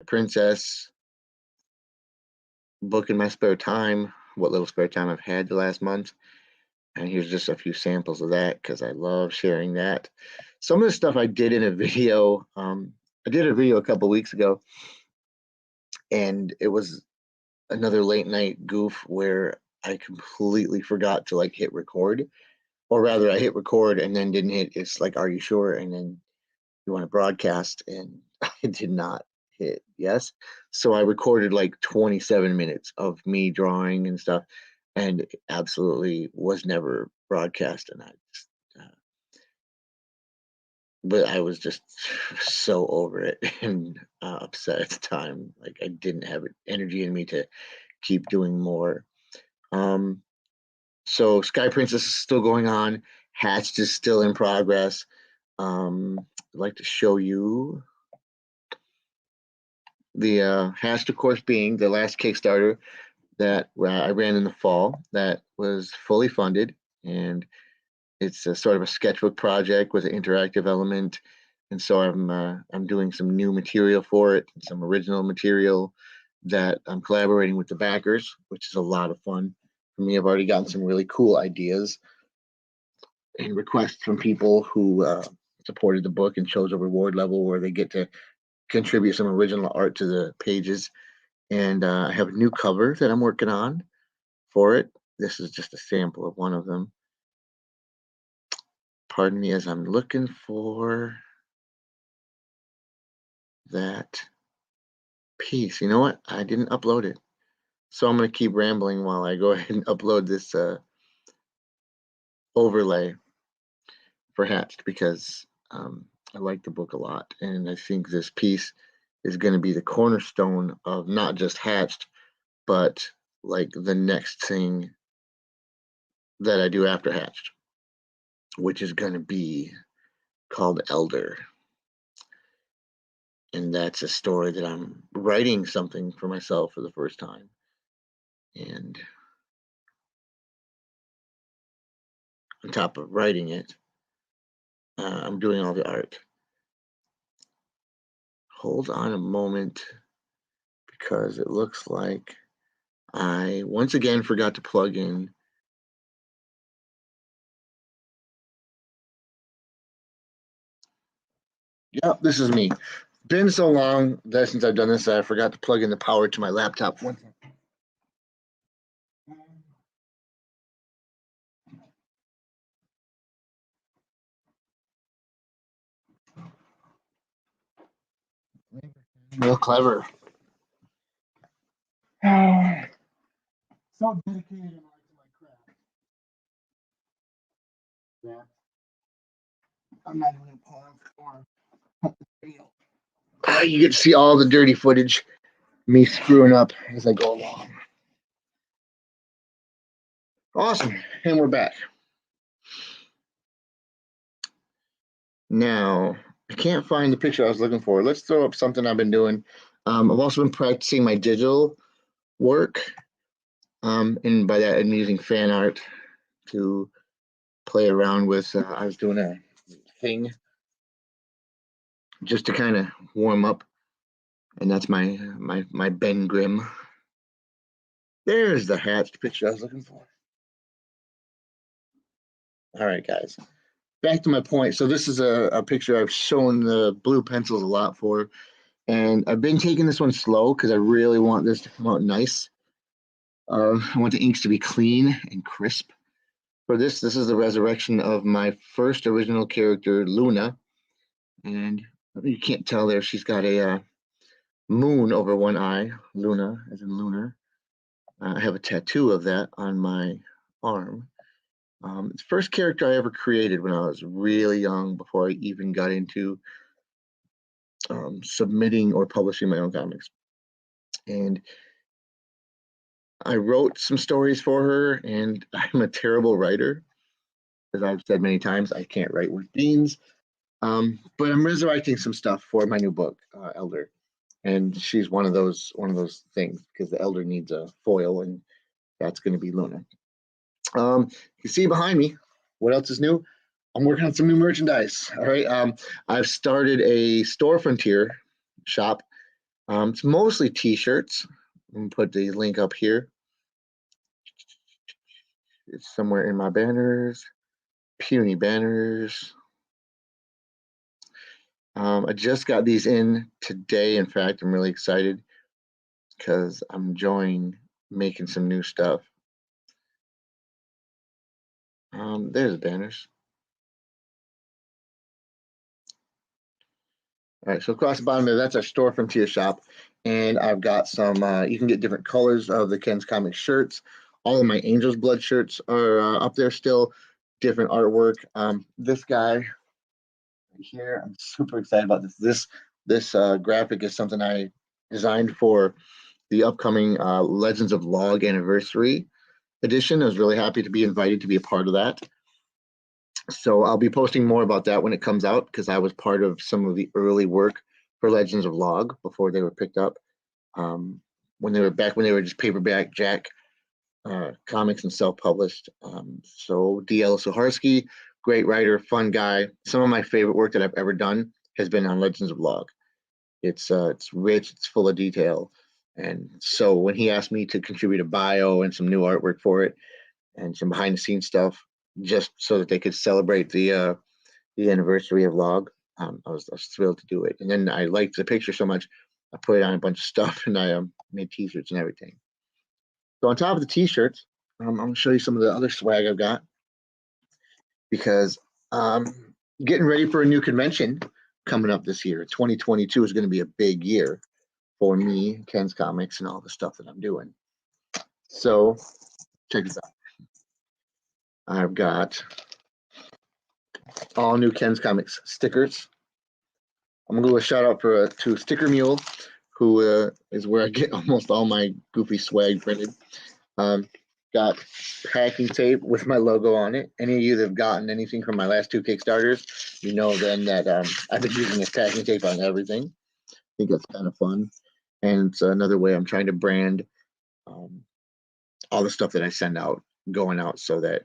Princess book in my spare time, what little spare time I've had the last month. And here's just a few samples of that because I love sharing that. Some of the stuff I did in a video, I did a video a couple weeks ago, and it was another late night goof where I completely forgot to like hit record, or rather I hit record and then didn't hit, it's like, are you sure? And then you want to broadcast, and I did not hit yes. So I recorded like 27 minutes of me drawing and stuff, and it absolutely was never broadcast. And but I was just so over it and upset at the time. Like I didn't have energy in me to keep doing more. So Sky Princess is still going on. Hatched is still in progress. I'd like to show you the Hatched, of course, being the last Kickstarter that I ran in the fall that was fully funded, and it's a sort of a sketchbook project with an interactive element. And so I'm doing some new material for it, some original material that I'm collaborating with the backers, which is a lot of fun for me. I've already gotten some really cool ideas and requests from people who supported the book and chose a reward level where they get to contribute some original art to the pages. And I have a new cover that I'm working on for it. This is just a sample of one of them. Pardon me as I'm looking for that piece. You know what? I didn't upload it. So I'm going to keep rambling while I go ahead and upload this overlay for Hatched, because I like the book a lot. And I think this piece is going to be the cornerstone of not just Hatched, but like the next thing that I do after Hatched, which is going to be called Elder. And that's a story that I'm writing something for myself for the first time. And on top of writing it, I'm doing all the art. Hold on a moment, because it looks like I once again forgot to plug in Yep, this is me. Been so long that since I've done this that I forgot to plug in the power to my laptop. Real clever. So dedicated to my craft. Yeah. I'm not even gonna pause for video. You get to see all the dirty footage, me screwing up as I go along. Awesome, and we're back. Now, I can't find the picture I was looking for. Let's throw up something I've been doing. I've also been practicing my digital work, and by that I'm using fan art to play around with. I was doing a thing just to kind of warm up, and that's my Ben Grimm. There's the Hatched picture I was looking for. All right, guys, back to my point. So this is a picture I've shown the blue pencils a lot for, and I've been taking this one slow because I really want this to come out nice. I want the inks to be clean and crisp. For this is the resurrection of my first original character, Luna, and you can't tell there, she's got a moon over one eye, Luna as in lunar. I have a tattoo of that on my arm. It's the first character I ever created when I was really young, before I even got into submitting or publishing my own comics. And I wrote some stories for her, and I'm a terrible writer. As I've said many times, I can't write with beans. But I'm resurrecting some stuff for my new book, Elder, and she's one of those things, because the Elder needs a foil, and that's going to be Luna. You see behind me, what else is new? I'm working on some new merchandise. All right, I've started a Store Frontier shop It's mostly t-shirts. I'm gonna put the link up here. It's somewhere in my banners. Puny banners. I just got these in today. In fact, I'm really excited because I'm enjoying making some new stuff. There's the banners. All right, so across the bottom there, that's our store frontier shop. And I've got some, you can get different colors of the Ken's Comics shirts. All of my Angel's Blood shirts are up there still, different artwork. This guy right here, I'm super excited about this. This graphic is something I designed for the upcoming Legends of Log anniversary edition. I was really happy to be invited to be a part of that. So I'll be posting more about that when it comes out because I was part of some of the early work for Legends of Log before they were picked up. When they were just paperback Jack comics and self-published. So D.L. Suharski, great writer, fun guy. Some of my favorite work that I've ever done has been on Legends of Log. It's rich, it's full of detail. And so when he asked me to contribute a bio and some new artwork for it and some behind the scenes stuff, just so that they could celebrate the anniversary of Log, I was thrilled to do it. And then I liked the picture so much, I put it on a bunch of stuff and I made t-shirts and everything. So on top of the t-shirts, I'm going to show you some of the other swag I've got because getting ready for a new convention coming up this year. 2022 is going to be a big year for me, Ken's Comics, and all the stuff that I'm doing. So check this out. I've got all new Ken's Comics stickers. I'm going to do a shout out to Sticker Mule, who is where I get almost all my goofy swag printed. Got packing tape with my logo on it. Any of you that have gotten anything from my last two Kickstarters, you know then that I've been using this packing tape on everything. I think that's kind of fun. And it's another way I'm trying to brand all the stuff that I send out, going out, so that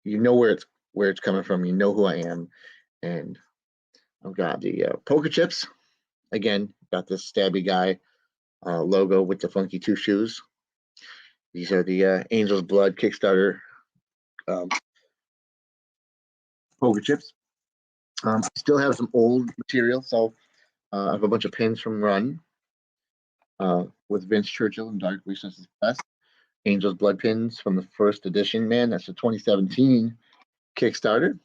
you know where it's coming from. You know who I am. And I've got the poker chips. Again, got this stabby guy logo with the funky two shoes. These are the Angel's Blood Kickstarter poker chips. I still have some old material, so I have a bunch of pins from Run with Vince Churchill and Dark Recesses Best. Angel's Blood pins from the first edition. Man, that's a 2017 Kickstarter.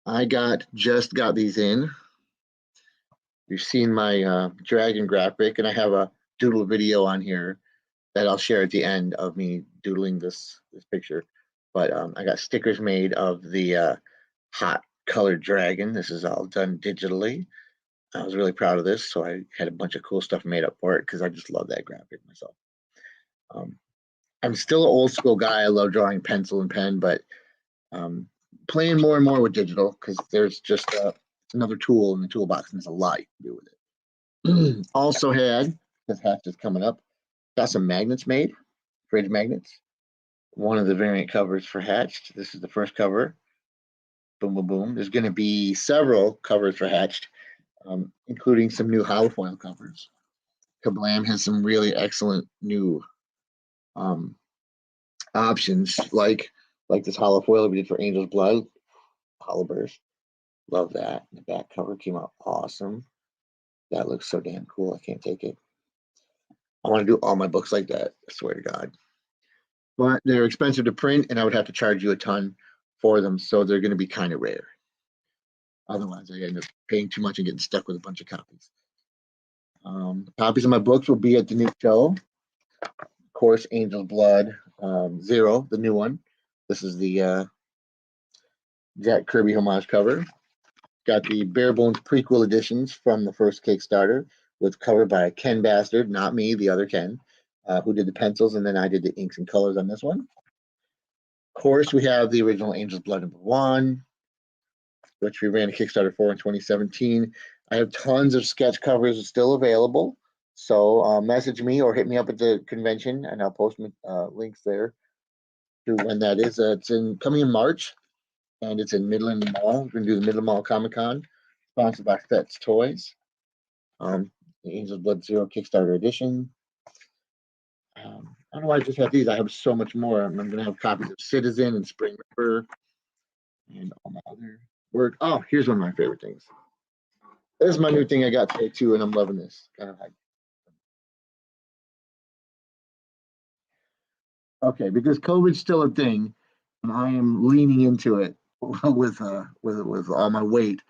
I just got these in. You've seen my dragon graphic, and I have a doodle video on here that I'll share at the end of me doodling this picture. But I got stickers made of the hot colored dragon. This is all done digitally. I was really proud of this, so I had a bunch of cool stuff made up for it because I just love that graphic myself. I'm still an old school guy. I love drawing pencil and pen, but playing more and more with digital because there's just another tool in the toolbox and there's a lot you can do with it. Also had, because Hatch is coming up, got some magnets made, fridge magnets. One of the variant covers for Hatched. This is the first cover. Boom, boom, boom. There's going to be several covers for Hatched, including some new holofoil covers. Kablam has some really excellent new options, like this holofoil we did for Angel's Blood. Holoburst. Love that. The back cover came out awesome. That looks so damn cool. I can't take it. I want to do all my books like that. I swear to God. But they're expensive to print, and I would have to charge you a ton for them, so they're going to be kind of rare. Otherwise, I end up paying too much and getting stuck with a bunch of copies. Copies of my books will be at the new show. Of course, Angel's Blood Zero, the new one. This is the Jack Kirby homage cover. Got the Bare Bones prequel editions from the first Kickstarter, with cover by Ken Bastard, not me, the other Ken, who did the pencils, and then I did the inks and colors on this one. Of course, we have the original Angel's Blood #1, which we ran a Kickstarter for in 2017. I have tons of sketch covers still available, so message me or hit me up at the convention, and I'll post links there to when that is. It's coming in March, and it's in Midland Mall. We're going to do the Midland Mall Comic Con, sponsored by Fetz Toys. the Angels Blood Zero Kickstarter edition. I don't know why I just have these. I have so much more. I'm going to have copies of Citizen and Spring River and all my other work. Oh, here's one of my favorite things. This is my new thing I got today too, and I'm loving this. Kind of like, okay, because COVID's still a thing, and I am leaning into it with all my weight.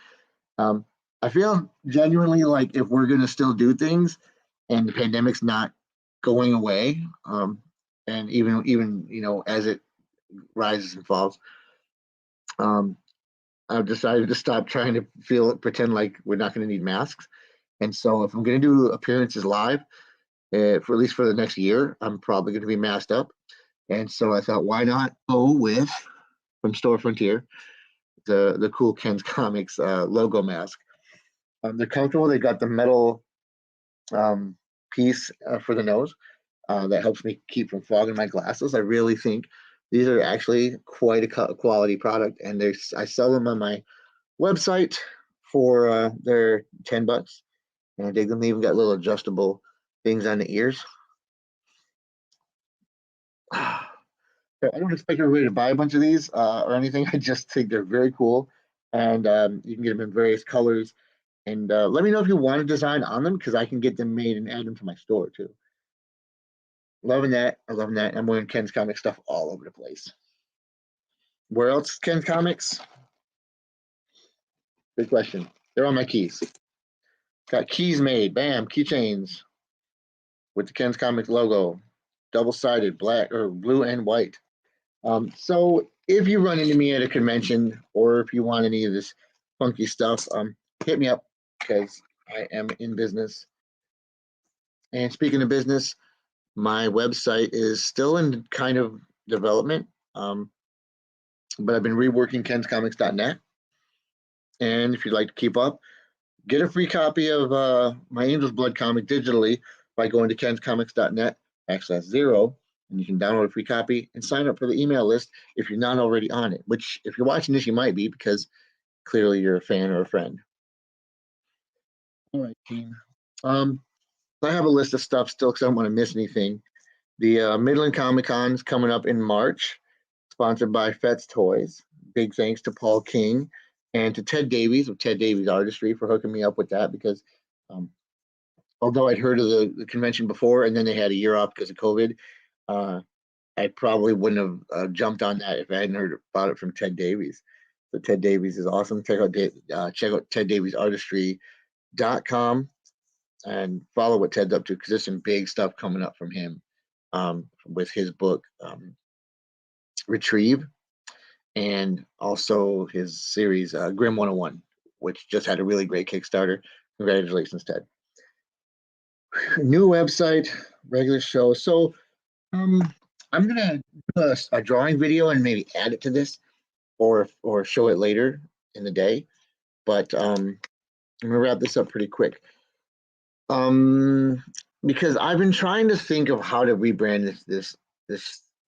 Um, I feel genuinely like if we're gonna still do things, and the pandemic's not going away, and even as it rises and falls, um, I've decided to stop trying to pretend like we're not going to need masks. And so if I'm going to do appearances live, for at least for the next year, I'm probably going to be masked up. And so I thought, why not go with from Store Frontier the cool Ken's Comics logo mask. They're comfortable. They got the metal um, piece for the nose that helps me keep from fogging my glasses. I really think these are actually quite a quality product, and I sell them on my website for their $10, and I dig them. They even got little adjustable things on the ears. I don't expect everybody to buy a bunch of these or anything. I just think they're very cool, and you can get them in various colors. And let me know if you want a design on them because I can get them made and add them to my store too. Loving that. I'm loving that. I'm wearing Ken's Comics stuff all over the place. Where else Ken's Comics? Good question. They're on my keys. Got keys made. Bam, keychains with the Ken's Comics logo, double-sided, black or blue and white. So if you run into me at a convention or if you want any of this funky stuff, hit me up because I am in business. And speaking of business, my website is still in kind of development, but I've been reworking kenscomics.net. And if you'd like to keep up, get a free copy of my Angel's Blood comic digitally by going to kenscomics.net/0, and you can download a free copy and sign up for the email list if you're not already on it, which if you're watching this, you might be because clearly you're a fan or a friend. All right, team. I have a list of stuff still because I don't want to miss anything. The Midland Comic Con is coming up in March, sponsored by Fetz Toys. Big thanks to Paul King and to Ted Davies of Ted Davies Artistry for hooking me up with that because although I'd heard of the convention before and then they had a year off because of COVID, I probably wouldn't have jumped on that if I hadn't heard about it from Ted Davies. So Ted Davies is awesome. Check out TedDaviesArtistry.com and follow what Ted's up to because there's some big stuff coming up from him with his book Retrieve and also his series Grim 101, which just had a really great Kickstarter. Congratulations, Ted. New website, regular show. So I'm gonna do a drawing video and maybe add it to this, or show it later in the day. But I'm gonna wrap this up pretty quick. Because I've been trying to think of how to rebrand this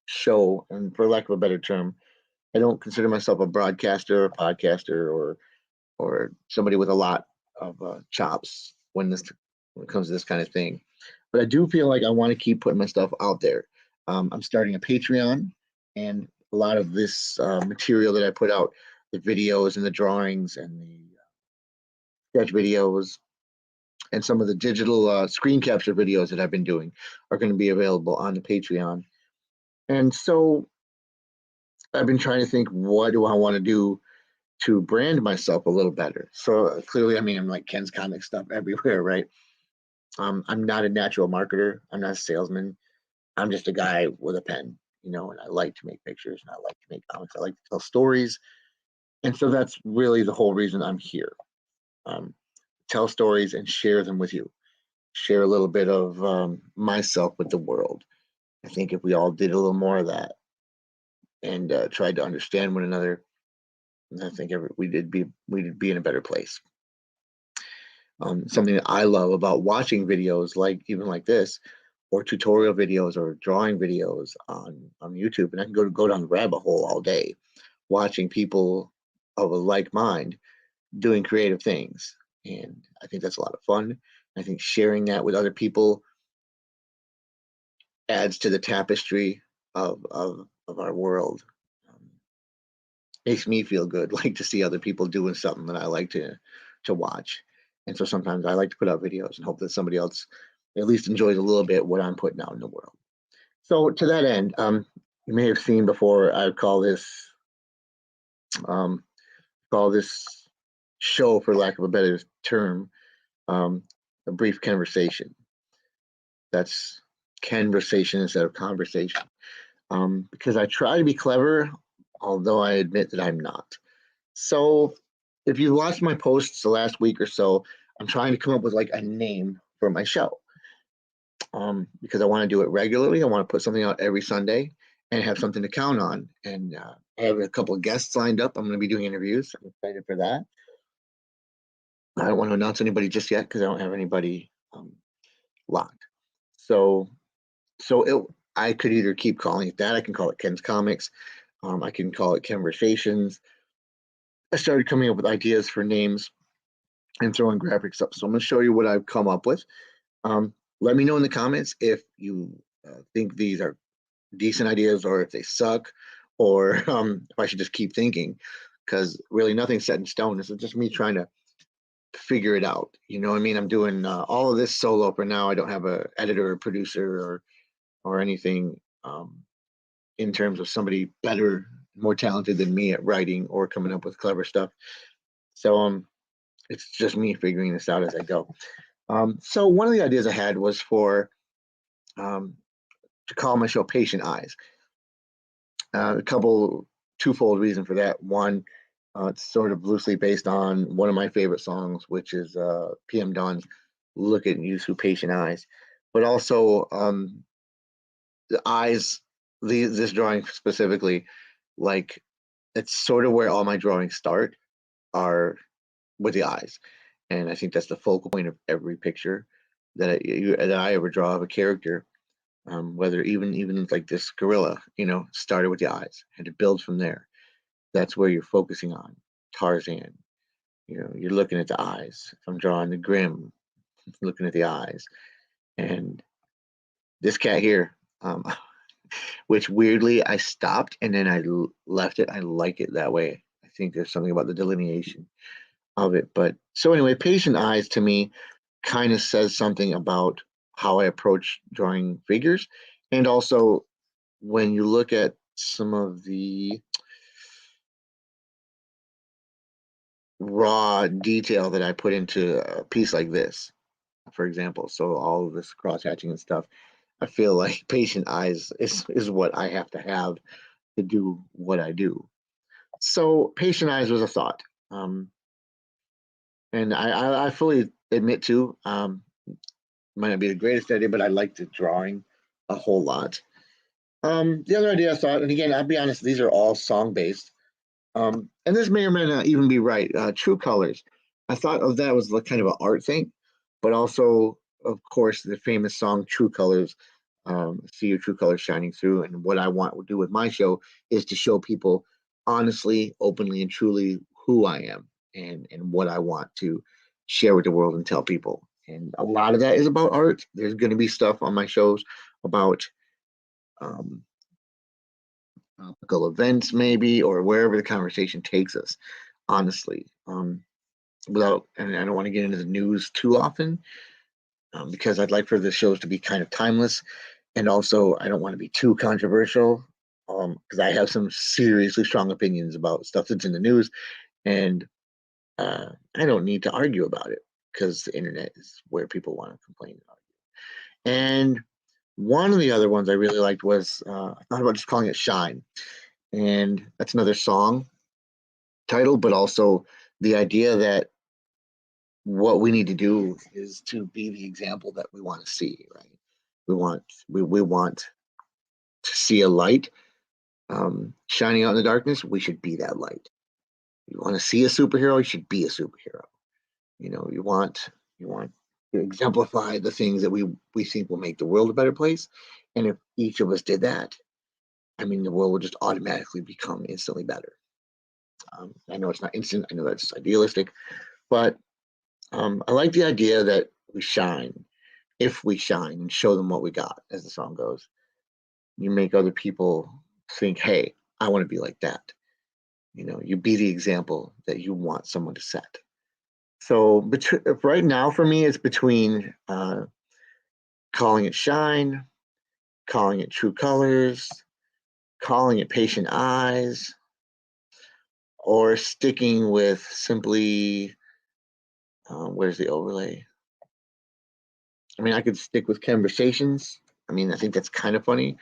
show, and for lack of a better term, I don't consider myself a broadcaster, or podcaster, or somebody with a lot of chops when it comes to this kind of thing. But I do feel like I want to keep putting my stuff out there. I'm starting a Patreon, and a lot of this material that I put out, the videos and the drawings and the sketch videos, and some of the digital screen capture videos that I've been doing are going to be available on the Patreon. And so I've been trying to think, what do I want to do to brand myself a little better? So clearly, I mean, I'm like Ken's comic stuff everywhere, right? I'm not a natural marketer. I'm not a salesman. I'm just a guy with a pen, and I like to make pictures and I like to make comics. I like to tell stories. And so that's really the whole reason I'm here. Tell stories and share them with you. Share a little bit of myself with the world. I think if we all did a little more of that and tried to understand one another, I think we'd be in a better place. Something that I love about watching videos even like this, or tutorial videos or drawing videos on YouTube, and I can go down the rabbit hole all day, watching people of a like mind doing creative things, and I think that's a lot of fun. I think sharing that with other people adds to the tapestry of our world. Makes me feel good, like to see other people doing something that I like to watch. And so sometimes I like to put out videos and hope that somebody else at least enjoys a little bit what I'm putting out in the world. So to that end, you may have seen before, I um, call this show, for lack of a better term, um, a brief conversation. That's conversation instead of conversation. Because I try to be clever, although I admit that I'm not. So if you watched my posts the last week or so, I'm trying to come up with like a name for my show. Because I want to do it regularly. I want to put something out every Sunday and have something to count on. And I have a couple of guests lined up. I'm going to be doing interviews. I'm excited for that. I don't want to announce anybody just yet because I don't have anybody locked. So, I could either keep calling it that. I can call it Ken's Comics. I can call it Conversations. I started coming up with ideas for names and throwing graphics up. So I'm going to show you what I've come up with. Let me know in the comments if you think these are decent ideas or if they suck, or if I should just keep thinking, because really nothing's set in stone. This is just me trying to figure it out. You know what I mean? I'm doing all of this solo for now. I don't have a editor or producer or anything in terms of somebody better, more talented than me at writing or coming up with clever stuff. So it's just me figuring this out as I go. So one of the ideas I had was for to call my show Patient Eyes. A couple twofold reason for that. One, it's sort of loosely based on one of my favorite songs, which is PM Dawn's "Look at You Through Patient Eyes," but also the eyes. This drawing specifically, like it's sort of where all my drawings start, are with the eyes, and I think that's the focal point of every picture that I ever draw of a character. Whether even like this gorilla, started with the eyes and it builds from there. That's where you're focusing on. Tarzan, you're looking at the eyes. If I'm drawing the Grim, looking at the eyes. And this cat here, which weirdly I stopped and then I left it. I like it that way. I think there's something about the delineation of it. But so anyway, Patient Eyes to me kind of says something about how I approach drawing figures. And also, when you look at some of the raw detail that I put into a piece like this, for example, so all of this cross hatching and stuff, I feel like Patient Eyes is what I have to have to do what I do. So Patient Eyes was a thought. And I fully admit to, might not be the greatest idea, but I like the drawing a whole lot. The other idea I thought, and again, I'll be honest, these are all song based. And this may or may not even be right. True Colors. I thought of that as kind of an art thing, but also, of course, the famous song True Colors, See Your True Colors Shining Through. And what I want to do with my show is to show people honestly, openly, and truly who I am and what I want to share with the world and tell people. And a lot of that is about art. There's going to be stuff on my shows about um, topical events, maybe, or wherever the conversation takes us, honestly. And I don't want to get into the news too often because I'd like for the shows to be kind of timeless. And also, I don't want to be too controversial because I have some seriously strong opinions about stuff that's in the news. And I don't need to argue about it because the internet is where people want to complain and argue. And one of the other ones I really liked was I thought about just calling it Shine. And that's another song title, but also the idea that what we need to do is to be the example that we want to see, right? We want to see a light shining out in the darkness. We should be that light. You want to see a superhero, you should be a superhero. You want to exemplify the things that we think will make the world a better place. And if each of us did that, I mean, the world would just automatically become instantly better. I know it's not instant. I know that's idealistic, but I like the idea that we shine. If we shine and show them what we got, as the song goes, you make other people think, hey, I want to be like that. You be the example that you want someone to set. So right now for me, it's between calling it shine, calling it true colors, calling it patient eyes, or sticking with simply, where's the overlay? I mean, I could stick with KENversations. I mean, I think that's kind of funny.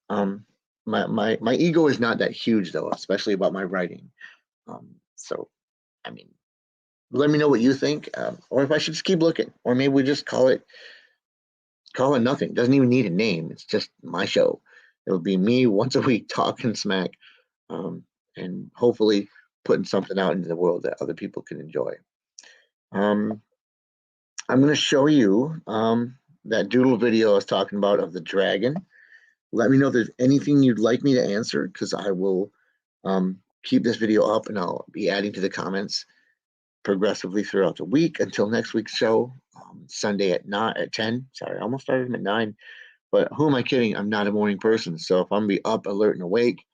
Um, my ego is not that huge though, especially about my writing. So, I mean, let me know what you think, or if I should just keep looking, or maybe we just call it nothing. It doesn't even need a name. It's just my show. It'll be me once a week talking smack, and hopefully putting something out into the world that other people can enjoy. Um, I'm going to show you that doodle video I was talking about of the dragon. Let me know if there's anything you'd like me to answer, because I will keep this video up and I'll be adding to the comments progressively throughout the week until next week's show, Sunday at 10. Sorry, I almost started at 9. But who am I kidding? I'm not a morning person. So if I'm going to be up, alert, and awake,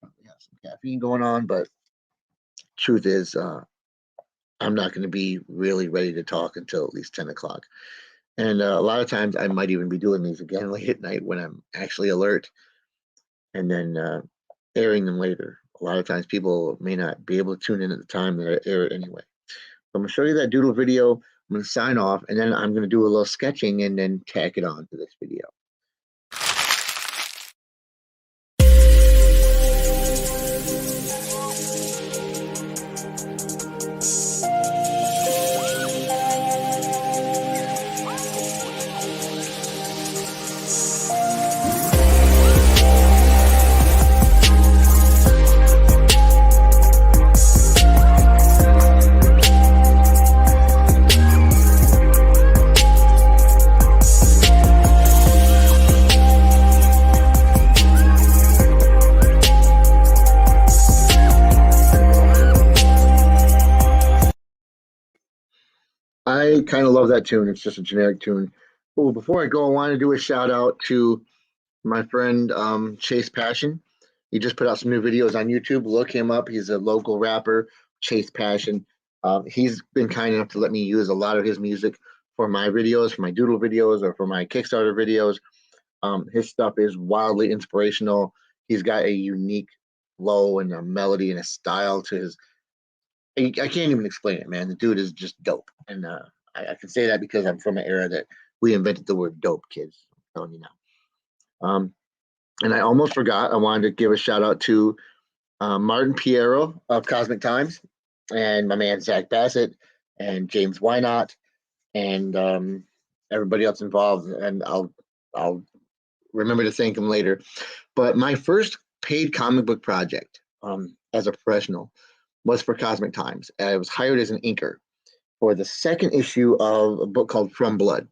I have some caffeine going on. But truth is, I'm not going to be really ready to talk until at least 10 o'clock. And a lot of times I might even be doing these again late at night when I'm actually alert, and then airing them later. A lot of times people may not be able to tune in at the time that I air it anyway. So I'm going to show you that doodle video. I'm going to sign off, and then I'm going to do a little sketching and then tack it on to this video. I kind of love that tune. It's just a generic tune. Oh, before I go, I want to do a shout out to my friend Chase Passion. He just put out some new videos on YouTube. Look him up. He's a local rapper, Chase Passion. He's been kind enough to let me use a lot of his music for my videos, for my doodle videos, or for my Kickstarter videos. His stuff is wildly inspirational. He's got a unique flow and a melody and a style to his. I can't even explain it, man. The dude is just dope, and I can say that because I'm from an era that we invented the word "dope," kids. I'm telling you now. And I almost forgot. I wanted to give a shout out to Martin Piero of Cosmic Times, and my man Zach Bassett, and James Wynot, and everybody else involved. And I'll remember to thank them later. But my first paid comic book project as a professional was for Cosmic Times. I was hired as an inker for the second issue of a book called From Blood.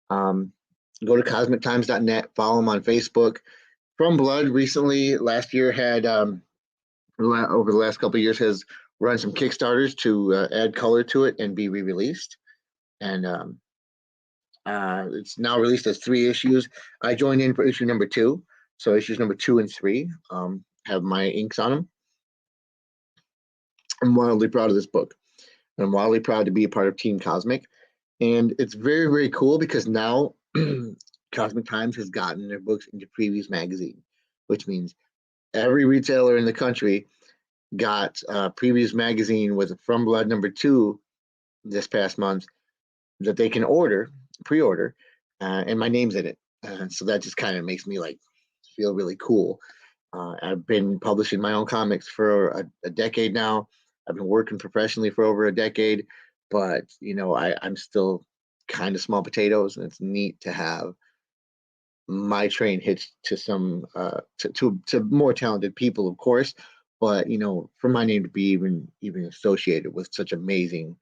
Go to cosmictimes.net, follow them on Facebook. From Blood recently, last year, had over the last couple of years, has run some Kickstarters to add color to it and be re-released. And it's now released as 3 issues. I joined in for issue number 2. So issues number 2 and 3 have my inks on them. I'm wildly proud of this book. I'm wildly proud to be a part of Team Cosmic. And it's very, very cool because now Cosmic Times has gotten their books into Previews Magazine, which means every retailer in the country got Previews Magazine with From Blood number 2 this past month that they can pre-order, and my name's in it. So that just kind of makes me like feel really cool. I've been publishing my own comics for a decade now. I've been working professionally for over a decade, but I'm still kind of small potatoes, and it's neat to have my train hitched to some to more talented people, of course, but for my name to be even associated with such amazing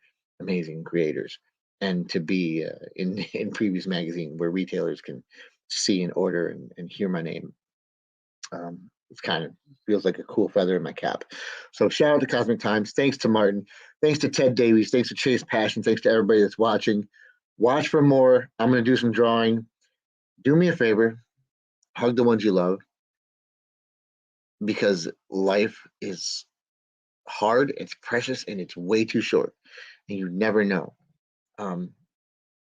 creators, and to be in Previews Magazine where retailers can see and order and hear my name. It's kind of feels like a cool feather in my cap. So shout out to Cosmic Times. Thanks to Martin. Thanks to Ted Davies. Thanks to Chase Passion. Thanks to everybody that's watching. Watch for more. I'm going to do some drawing. Do me a favor, hug the ones you love, because life is hard, it's precious, and it's way too short, and you never know. Um,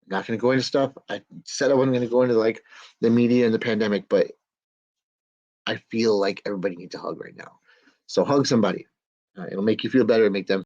not going to go into stuff. I said I wasn't going to go into like the media and the pandemic, but I feel like everybody needs a hug right now. So hug somebody. It'll make you feel better and make them